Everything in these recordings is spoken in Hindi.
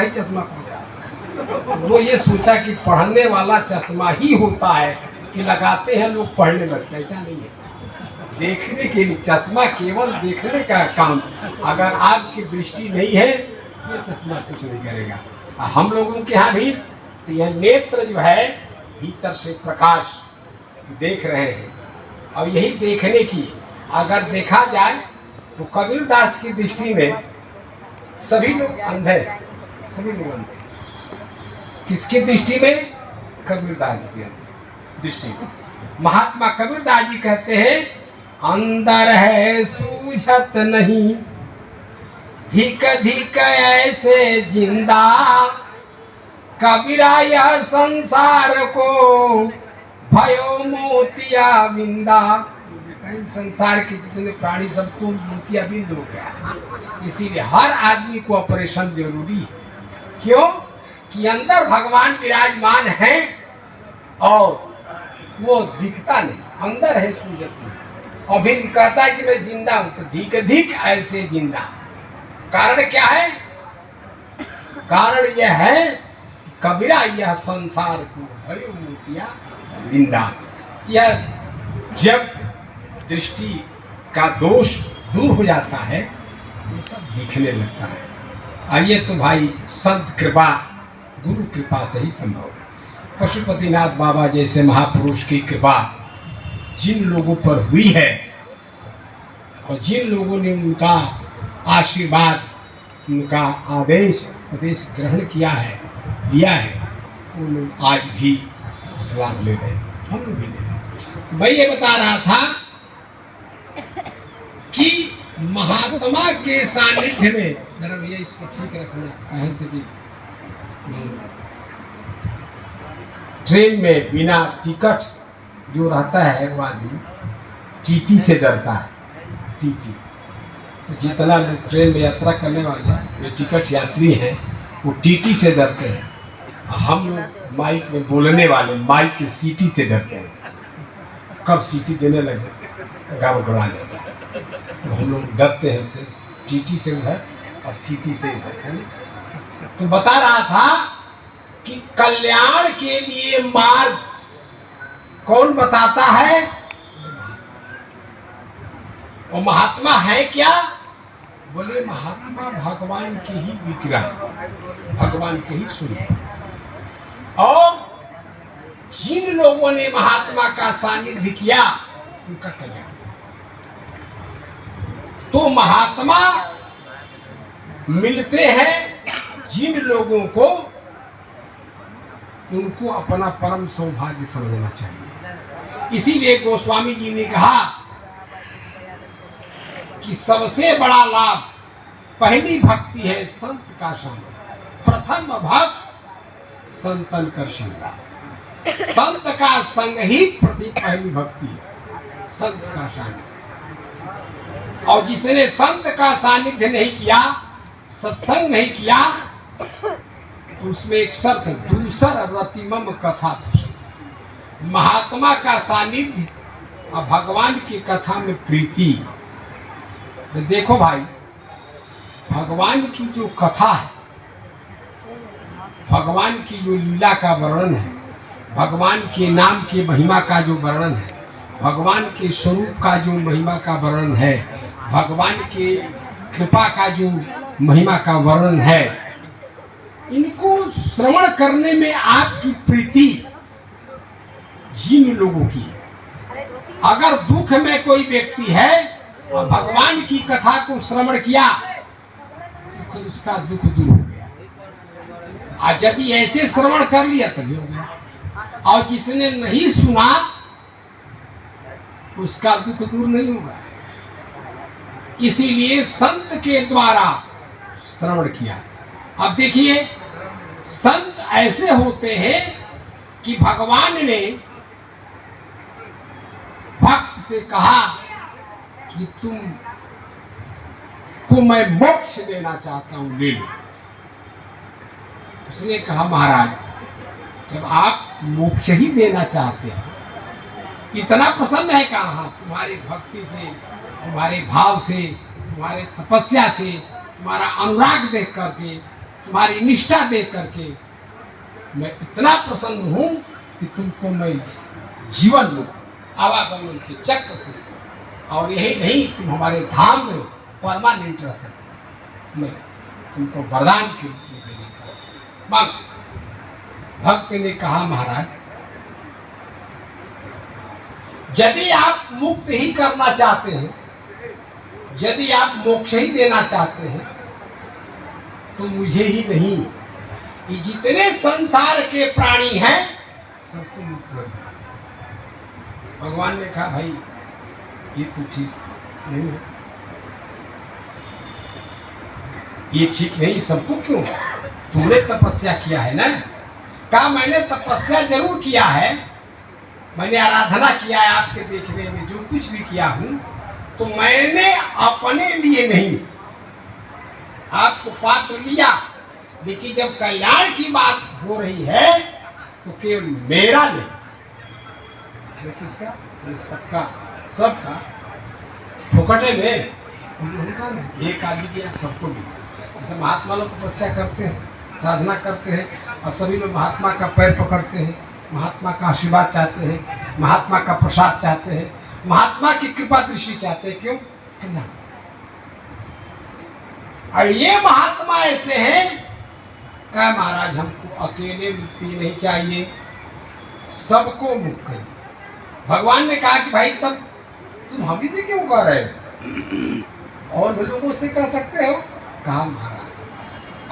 ही चश्मा पहना। वो ये सोचा कि पढ़ने वाला चश्मा ही होता है कि लगाते हैं लोग पढ़ने लगते हैं, ऐसा नहीं है। देखने के लिए चश्मा केवल देखने का काम, अगर आपकी दृष्टि नहीं है ये चश्मा कुछ नहीं करेगा। हम लोगों के यहाँ भी यह नेत्र जो है भीतर से प्रकाश देख रहे हैं, और यही देखने की अगर देखा जाए तो कबीरदास की दृष्टि में सभी लोग अंधे, सभी लोग अंधे। किसकी दृष्टि में? कबीरदास की दृष्टि में। महात्मा कबीरदास जी कहते हैं, अंदर है सूझत नहीं, धिक धिक ऐसे जिंदा, कबीरा यह संसार को भयो मोतिया बिंदा। संसार के जितने प्राणी सबको मोतिया बिंद हो गया। इसीलिए हर आदमी को ऑपरेशन जरूरी है। क्यों? कि अंदर भगवान विराजमान है और वो दिखता नहीं, अंदर है सूझत नहीं। और फिर कहता है कि मैं जिंदा हूं, तो धिक धिक ऐसे जिंदा। कारण क्या है? कारण यह है कबीरा यह संसार को भयो मोतिया बिंदा। यह जब दृष्टि का दोष दूर हो जाता है ये सब दिखने लगता है। आइए तो भाई संत कृपा, गुरु कृपा से ही संभव है। पशुपतिनाथ बाबा जैसे महापुरुष की कृपा जिन लोगों पर हुई है और जिन लोगों ने उनका आशीर्वाद, उनका आदेश उपदेश ग्रहण किया है, लिया है, वो लोग आज भी लाभ ले रहे हैं, हम लोग भी ले रहे हैं। तो मैं ये बता रहा था कि महात्मा के सानिध्य में, जरा भैया इसको ठीक रखना, कहीं से भी ट्रेन में बिना टिकट जो रहता है वो आदमी टीटी से डरता है। टीटी तो जितना लोग ट्रेन में यात्रा करने वाले जो टिकट यात्री हैं वो टीटी से डरते हैं। हम लोग माइक में बोलने वाले माइक के सीटी से डरते हैं। कब सीटी देने लगे गाँव गड़ा जाता है, तो हम लोग डरते हैं उससे। टीटी से उधर और सीटी से इधर है। तो बता रहा था कि कल्याण के लिए मार्ग कौन बताता है? वो महात्मा है क्या? बोले महात्मा भगवान के ही विग्रह, भगवान के ही स्वरूप। और जिन लोगों ने महात्मा का सानिध्य किया उनका कल्याण। तो महात्मा मिलते हैं जिन लोगों को, उनको अपना परम सौभाग्य समझना चाहिए। इसीलिए गोस्वामी जी ने कहा कि सबसे बड़ा लाभ, पहली भक्ति है संत का संग। प्रथम भक्त संतन कर संगा। संत का संग ही पहली भक्ति है, संत का संग। और जिसने संत का सानिध्य नहीं किया, सत्संग नहीं किया, तो उसमें एक शर्त है, दूसर रतिमम कथा। महात्मा का सानिध्य और भगवान की कथा में प्रीति। देखो भाई, भगवान की जो कथा है, भगवान की जो लीला का वर्णन है, भगवान के नाम के महिमा का जो वर्णन है, भगवान के स्वरूप का जो महिमा का वर्णन है, भगवान के कृपा का जो महिमा का वर्णन है, इनको श्रवण करने में आपकी प्रीति जिन लोगों की, अगर दुख में कोई व्यक्ति है और भगवान की कथा को श्रवण किया तो उसका दुख दूर हो गया। और यदि ऐसे श्रवण कर लिया तभी हो गया। और जिसने नहीं सुना उसका दुख दूर नहीं होगा। इसीलिए संत के द्वारा श्रवण किया। अब देखिए, संत ऐसे होते हैं कि भगवान ने भक्त से कहा कि तुम को मैं मोक्ष देना चाहता हूं, ले लो। उसने कहा महाराज, जब आप मोक्ष ही देना चाहते हैं, इतना प्रसन्न है कहा तुम्हारी भक्ति से, तुम्हारे भाव से, तुम्हारे तपस्या से, तुम्हारा अनुराग देख करके तुम्हारी निष्ठा देख करके मैं इतना प्रसन्न हूं कि तुमको मैं जीवन में आवागमन के चक्र से, और यही नहीं तुम हमारे धाम में परमानेंट रह सकते, मैं तुमको वरदान के रूप में देना चाहता हूं। भक्त ने कहा महाराज, यदि आप मुक्त ही करना चाहते हैं, यदि आप मोक्ष ही देना चाहते हैं, तो मुझे ही नहीं, ये जितने संसार के प्राणी हैं सबको मुक्त कर दो। भगवान ने कहा भाई ये तो ठीक नहीं है, ये ठीक नहीं, सबको क्यों? तूने तपस्या किया है ना? कहा मैंने तपस्या जरूर किया है, मैंने आराधना किया है आपके देखने में, जो कुछ भी किया हूं, तो मैंने अपने लिए नहीं आपको पात्र लिया, लेकिन जब कल्याण की बात हो रही है तो केवल मेरा नहीं, किसका? सबका, सबका फुकटे में एक आदमी के सबको भी। जैसे महात्मा लोग तपस्या करते हैं, साधना करते हैं, और सभी लोग महात्मा का पैर पकड़ते हैं, महात्मा का आशीर्वाद चाहते हैं, महात्मा का प्रसाद चाहते हैं, महात्मा की कृपा दृष्टि चाहते हैं। क्यों? कल्याण। और ये महात्मा ऐसे हैं, कहा महाराज हमको अकेले मुक्ति नहीं चाहिए, सबको मुक्त करिए। भगवान ने कहा कि भाई तब तुम हम ही से क्यों कह रहे हो, और भी लोगों से कह सकते हो। कहा महाराज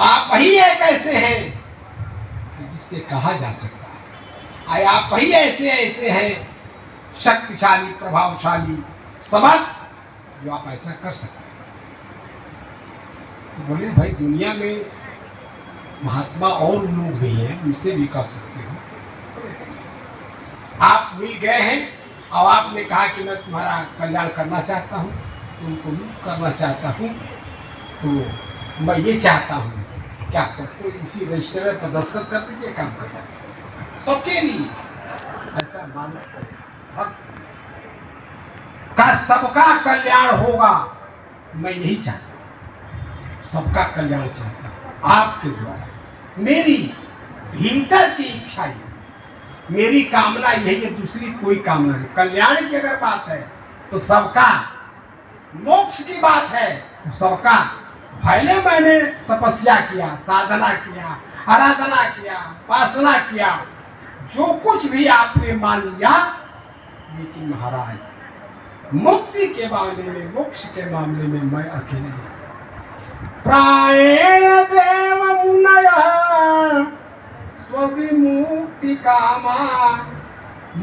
आप ही एक ऐसे हैं कि जिससे कहा जा सकता है, आप ही ऐसे ऐसे हैं शक्तिशाली, प्रभावशाली, समर्थ, जो आप ऐसा कर सकते हैं। तो बोले भाई दुनिया में महात्मा और लोग भी हैं, उनसे भी कर सकते हो। आप मिल गए हैं और आपने कहा कि मैं तुम्हारा कल्याण करना चाहता हूँ, तुमको मुक्त करना चाहता हूँ, तो मैं ये चाहता हूँ क्या सबको इसी रजिस्टर पर दस्तखत कर दीजिए, काम करना सबके लिए ऐसा मानो का सबका कल्याण होगा। मैं यही चाहता हूँ, सबका कल्याण चाहता हूँ आपके द्वारा। मेरी भीतर की इच्छा है, मेरी कामना यही है, दूसरी कोई कामना नहीं। कल्याण की अगर बात है तो सबका, मोक्ष की बात है तो सबका। पहले मैंने तपस्या किया, साधना किया, आराधना किया, उपासना किया, जो कुछ भी आपने मान लिया, लेकिन महाराज मुक्ति के मामले में, मोक्ष के मामले में मैं अकेले प्रायेण देव मुनयः स्वविमुक्ति कामा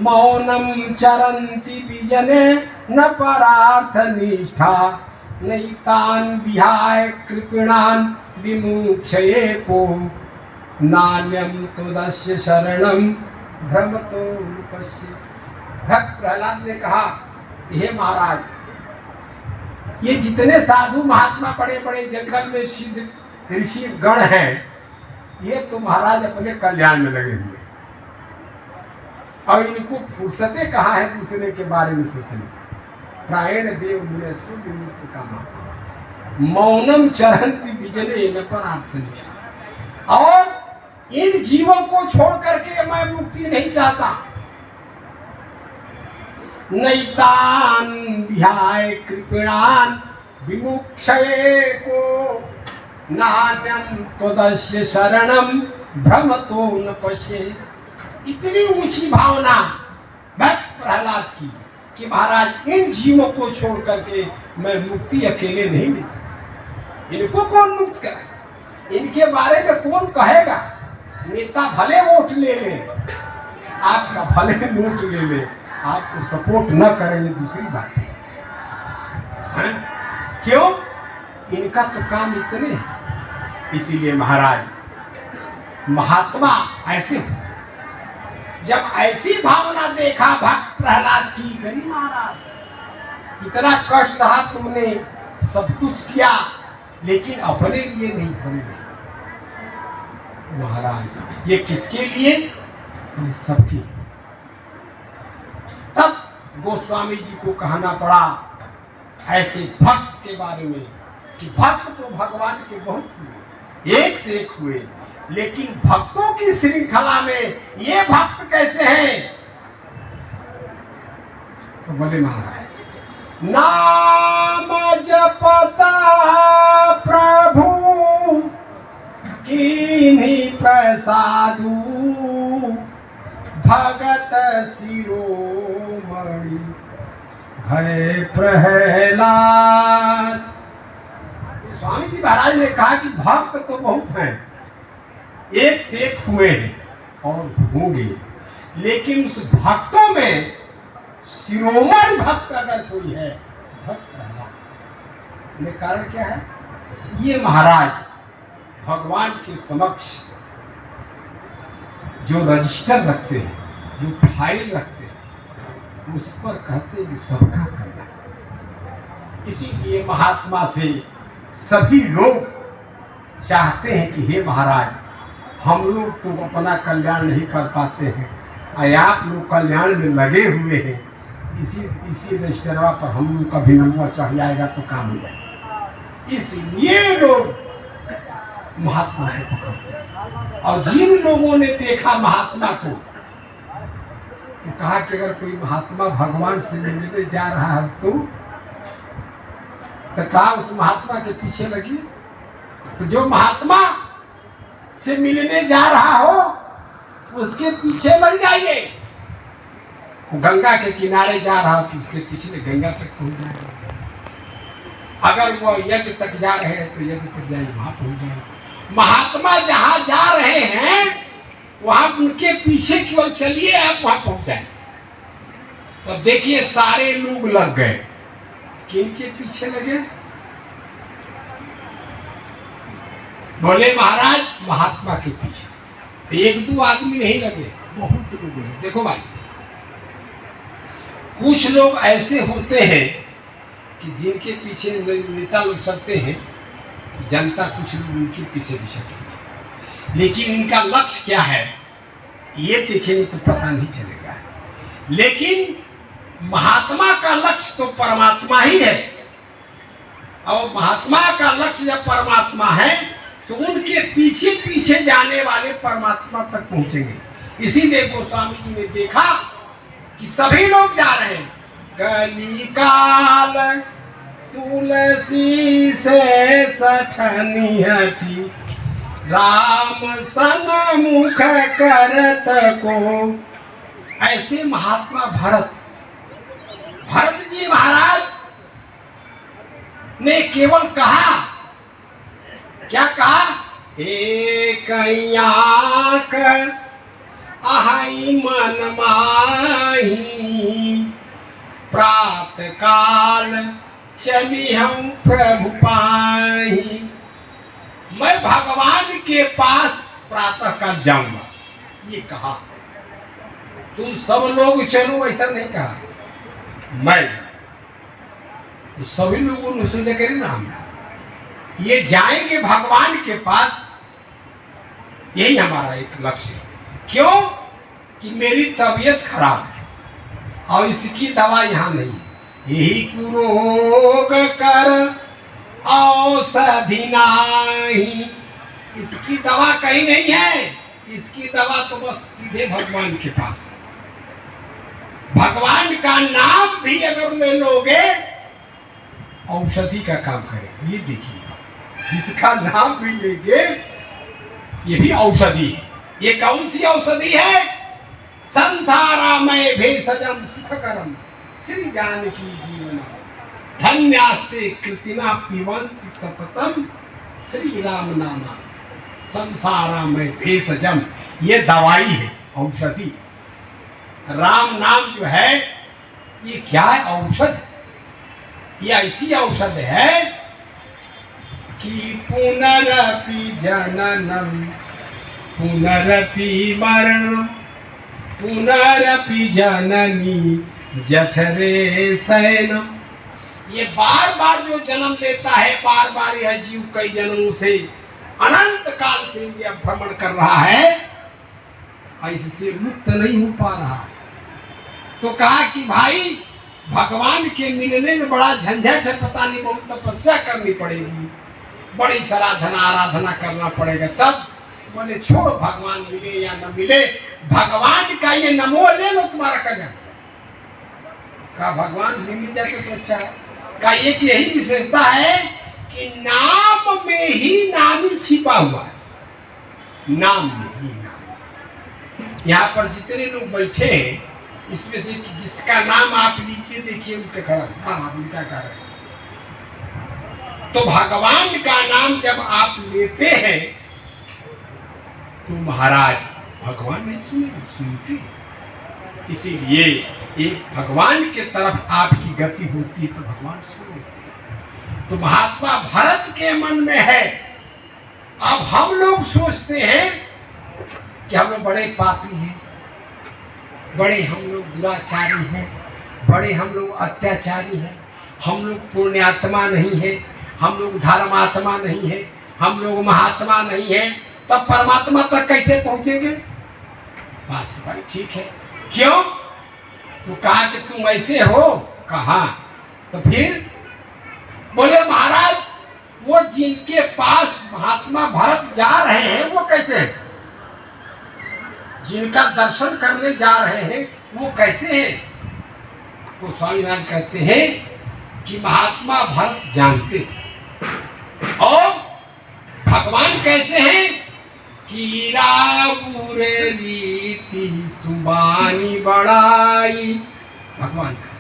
मौनम चरन्ति विजने न परार्थ निष्ठा नैतान विहाय कृपणान विमुक्षये को नान्यम तुदस्य शरणम भ्रमतो पश्य। भक्त प्रहलाद ने कहा हे महाराज, ये जितने साधु महात्मा बड़े बड़े जंगल में सिद्ध ऋषि गण हैं, ये तो महाराज अपने कल्याण में लगे हुए, और इनको फुर्सतें कहाँ है दूसरे के बारे में सोचने। प्रायण देव मुने विमुक्ति कामा मौनम चरन्ति विजने न परार्थ निष्ठा। और इन जीवों को छोड़ करके मैं मुक्ति नहीं चाहता। नैतान विहाय कृपणान विमुक्षये को नान्यम त्वदस्य शरणम भ्रमतो न पश्ये। इतनी ऊंची भावना भक्त प्रहलाद की कि महाराज इन जीवों को छोड़ करके मैं मुक्ति अकेले नहीं मिल सकता। इनको कौन मुक्त करे, इनके बारे में कौन कहेगा। नेता भले वोट ले ले, आपका भले वोट ले ले, आपको सपोर्ट न करेंगे दूसरी बात है। क्यों? इनका तो काम इतने है। इसीलिए महाराज महात्मा ऐसे हो। जब ऐसी भावना देखा भक्त प्रहलाद की, करी महाराज इतना कष्ट सहा तुमने, सब कुछ किया, लेकिन अपने लिए नहीं बने। महाराज ये किसके लिए? सबके। तब गोस्वामी जी को कहना पड़ा ऐसे भक्त के बारे में कि भक्त तो भगवान के बहुत हुए, एक से एक हुए, लेकिन भक्तों की श्रृंखला में ये भक्त कैसे हैं? तो बोले महाराज, नाम जपता प्रभु कीन्ही प्रसादु, भगत शिरोमणि है प्रहलाद। स्वामी जी महाराज ने कहा कि भक्त तो बहुत हैं, एक से एक हुए हैं और होंगे, लेकिन उस भक्तों में शिरोमणि भक्त अगर कोई है, भक्त प्रहलाद। कारण क्या है? ये महाराज भगवान के समक्ष जो रजिस्टर रखते हैं, जो फाइल रखते हैं, उस पर कहते हैं कि सबका करना। इसीलिए महात्मा से सभी लोग चाहते हैं कि हे महाराज, हम लोग तो अपना कल्याण नहीं कर पाते हैं, आप लोग कल्याण में लगे हुए हैं, इसी रजिस्टरवा पर हम लोग का भी नंबर चढ़ जाएगा तो काम हो जाएगा। इसलिए लोग महात्मा को पकड़ते हैं। और जिन लोगों ने देखा महात्मा को, तो कहा कि अगर कोई महात्मा भगवान से मिलने जा रहा है तो कहा उस महात्मा के पीछे लगी। तो जो महात्मा से मिलने जा रहा हो उसके पीछे लग जाइए। गंगा के किनारे जा रहा तो उसके पीछे गंगा तक पहुंच जाएगा। अगर वो यज्ञ तक जा रहे हैं तो यज्ञ तक जाइए, वहां पहुंच जाएगा। महात्मा जहां जा रहे हैं वहां उनके पीछे की ओर चलिए, आप वहां पहुंच जाएंगे। तो देखिए सारे लोग लग गए, किनके पीछे लगे? बोले महाराज महात्मा के पीछे। एक दो आदमी नहीं लगे, बहुत लोग लगे। देखो भाई, कुछ लोग ऐसे होते हैं कि जिनके पीछे नेता लोग चलते हैं, जनता कुछ लोग उनके पीछे भी चलती है, लेकिन इनका लक्ष्य क्या है ये देखेंगे तो पता नहीं चलेगा। लेकिन महात्मा का लक्ष्य तो परमात्मा ही है, और महात्मा का लक्ष्य जब परमात्मा है तो उनके पीछे पीछे जाने वाले परमात्मा तक पहुंचेंगे। इसीलिए गोस्वामी जी ने देखा कि सभी लोग जा रहे हैं। कली काल तुलसी से सठनी हटी, राम सन मुख करत को। ऐसे महात्मा भरत जी महाराज ने केवल कहा, क्या कहा? एक आंख आहई मन माही, प्रात काल चली हम प्रभु पाही। मैं भगवान के पास प्रातः काल जाऊंगा, ये कहा। तुम सब लोग चलो ऐसा नहीं कहा, मैं तो सभी लोगों ने सोचा करें ना, हम ये जाएंगे भगवान के पास, यही हमारा एक लक्ष्य है। क्यों? कि मेरी तबीयत खराब है और इसकी दवा यहाँ नहीं है। यही कुरोग कर औषधि नाही, इसकी दवा कहीं नहीं है, इसकी दवा तो बस सीधे भगवान के पास है। भगवान का नाम भी अगर ले लोगे औषधि का काम करेगा। ये देखिए, जिसका नाम भी लेंगे ये भी औषधि है। ये कौन सी औषधि है? संसारामय भेषजम सुखकरम श्री जानकी जीवन, धन्यास्ते कृतिना पिबन्ति सततम श्री राम नामा, संसारामय भेषजम। ये दवाई है, औषधि। राम नाम जो है ये क्या है? औषध। ये ऐसी औषध है कि पुनरपि जननम पुनरपि मरणम पुनरपि जननी जठरे शयनम। ये बार बार जो जन्म लेता है, बार बार यह जीव कई जन्मों से अनंत काल से यह भ्रमण कर रहा है, इससे मुक्त नहीं हो पा रहा है। तो कहा कि भाई भगवान के मिलने में बड़ा झंझट है, पता नहीं बहुत तपस्या करनी पड़ेगी। बड़ी साराधना आराधना करना पड़ेगा तब। बोले छोड़, भगवान मिले या न मिले, भगवान का ये नमो ले लो, तुम्हारा कल्याण। का भगवान भी मिल जाते तो अच्छा है। का एक यही विशेषता है कि नाम में ही नामी छिपा हुआ है, नाम में ही नाम। यहाँ पर जितने लोग बैठे हैं इसमें से जिसका नाम आप लीजिए, देखिए उनके खड़ा, हाँ आप क्या कर रहे हैं। तो भगवान का नाम जब आप लेते हैं तो महाराज भगवान नहीं सुनते। इसीलिए एक भगवान के तरफ आपकी गति होती है तो भगवान सुन लेते हैं। तो महात्मा भरत के मन में है। अब हम लोग सोचते हैं कि हम लोग बड़े पापी हैं, बड़े हम लोग दुराचारी हैं, बड़े हम लोग अत्याचारी हैं, हम लोग पुण्यात्मा नहीं है, हम लोग धर्मात्मा नहीं है, हम लोग महात्मा नहीं है, तब परमात्मा तक कैसे पहुंचेंगे? बात तो भाई ठीक है। क्यों? तो कहा कि तुम ऐसे हो, कहा तो फिर बोले महाराज वो जिनके पास महात्मा भरत जा रहे हैं वो कैसे हैं? जिनका दर्शन करने जा रहे हैं वो कैसे हैं? वो स्वामी महाराज कहते हैं कि महात्मा भरत जानते और भगवान कैसे हैं कि राबुरे रीति सुबानी बड़ाई। भगवान का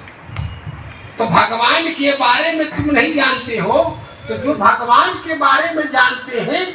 तो भगवान के बारे में तुम नहीं जानते हो, तो जो भगवान के बारे में जानते हैं